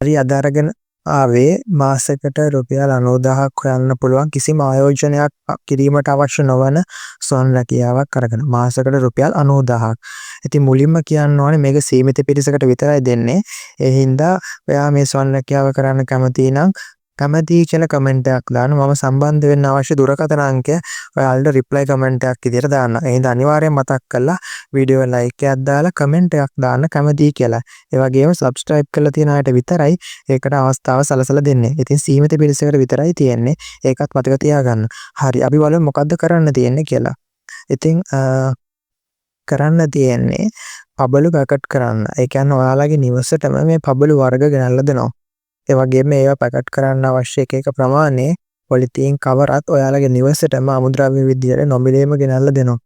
හරි අද අරගෙන ආවේ මාසෙකට රුපියල් 90000ක් හොයන්න පුළුවන් කිසිම ආයෝජනයක් කිරීමට අවශ්‍ය නොවන ස්වර්ණ රැකියාවක් අරගෙන මාසෙකට රුපියල් 90000ක්. ඉතින් මුලින්ම කියන්න ඕනේ මේක සීමිත පිරිසකට විතරයි දෙන්නේ. ඒ හින්දා ඔයා මේ ස්වර්ණ රැකියාව කරන්න කැමති නම් කැමති කියලා කමෙන්ට් එකක් දාන්න. මම සම්බන්ධ වෙන්න අවශ්‍ය දුරකථන අංකය ඔයාලට රිප්ලයි කමෙන්ට් එකක් විදියට දාන්න. ඒ හින්දා අනිවාර්යෙන් මතක් කරලා වීඩියෝ ලයික් එකක් දාලා කමෙන්ට් එකක් දාන්න කැමති කියලා. ඒ වගේම සබ්ස්ක්‍රයිබ් කරලා තියෙන අයට විතරයි ඒකට අවස්ථාව සලසලා දෙන්නේ. ඉතින් සීමිත පිරිසකට විතරයි තියෙන්නේ. ඒකත් මතක තියාගන්න. හරි අපි බලමු මොකද්ද කරන්න තියෙන්නේ කියලා. ඉතින් කරන්න තියෙන්නේ පබළු පැකට් කරන්න. ඒ කියන්නේ ඔයාලගේ නිවසටම මේ පබළු වර්ග ගෙනල්ලා දෙනවා. ඒ වගේම ඒවා පැකට් කරන්න අවශ්‍ය එක ප්‍රමාණය පොලිතීන් කවරත් ඔයාලගේ නිවසටම අමුද්‍රව්‍ය විදියට නොමිලේම ගෙනල්ලා දෙනවා.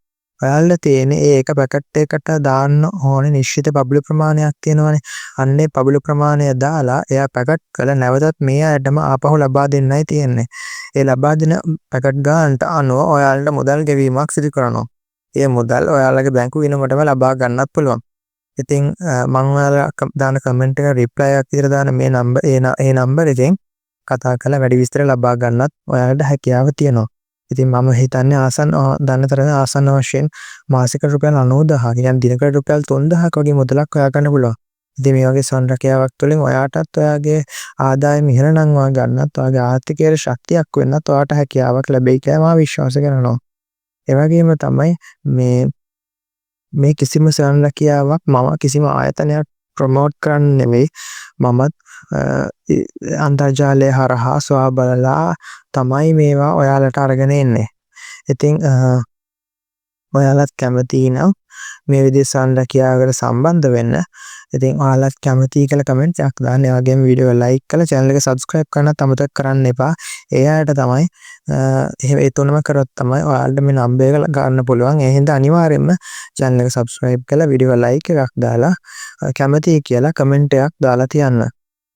ඔයාලට තියෙන්නේ ඒක පැකට් එකකට දාන්න ඕනේ නිශ්චිත පබළු ප්‍රමාණයක් තියෙනවානේ. අන්නේ පබළු ප්‍රමාණය දාලා එයා පැකට් කළ නැවතත් මේ අයටම ආපහු ලබා දෙන්නයි තියෙන්නේ. ඒ ලබා දෙන පැකට් ගානට අනුව ඔයාලට මුදල් ගෙවීමක් සිදු කරනවා. ඒ මුදල් ඔයාලගේ බැංකු ගිණුමටම ලබා ගන්නත් පුළුවන්. ඉතින් මම ඔයාලා දාන කමෙන්ට් එක රිප්ලයි එකක් විතර දාන මේ නම්බර් ඒ නම්බර් එකෙන් කතා කරලා වැඩි විස්තර ලබා ගන්නත් ඔයාලට හැකියාව තියෙනවා. ඉතින් මම හිතන්නේ දන්න තරම ආසන්න වශයෙන් මාසික රුපියල් 90000 කියන්නේ දිනකට රුපියල් 3000ක වගේ මුදලක් හොයා ගන්න පුළුවන්. ඉතින් මේ වගේ ස්වර්ණ රැකියාවක් තුළින් ඔයාටත් ඔයාගේ ආදායම ඉහළ නංවා ගන්නත් ඔයාගේ ආර්ථිකයේ ශක්තියක් වෙන්නත් ඔයාට හැකියාවක් ලැබෙයි කියලා මම විශ්වාස කරනවා. ඒ වගේම තමයි මේ කිසිම ස්වර්ණ රැකියාවක් මම කිසිම ආයතනයක් ප්‍රොමෝට් කරන්න නෙවෙයි. මමත් අන්තර්ජාලය හරහා සොයා බලලා තමයි මේවා ඔයාලට අරගෙන එන්නේ. ඉතින් ඔයාලත් කැමති නම් මේ විදිහේ ස්වර්ණ රැකියාවකට සම්බන්ධ වෙන්න. ඉතින් ඔයාලත් කැමති කියලා කමෙන්ට් එකක් දාන්න. ඒ වගේම වීඩියෝ ලයික් කරලා channel එක subscribe කරන්නත් අමතක කරන්න එපා. ඒ අයට තමයි ඒ තුනම කරොත් තමයි ඔයාලට මේ නම්බර් එක ගන්න පුළුවන්. ඒ හින්දා අනිවාර්යයෙන්ම channel එක subscribe කරලා වීඩියෝ ලයික් එකක් දාලා කැමති කියලා කමෙන්ට් එකක් දාලා තියන්න.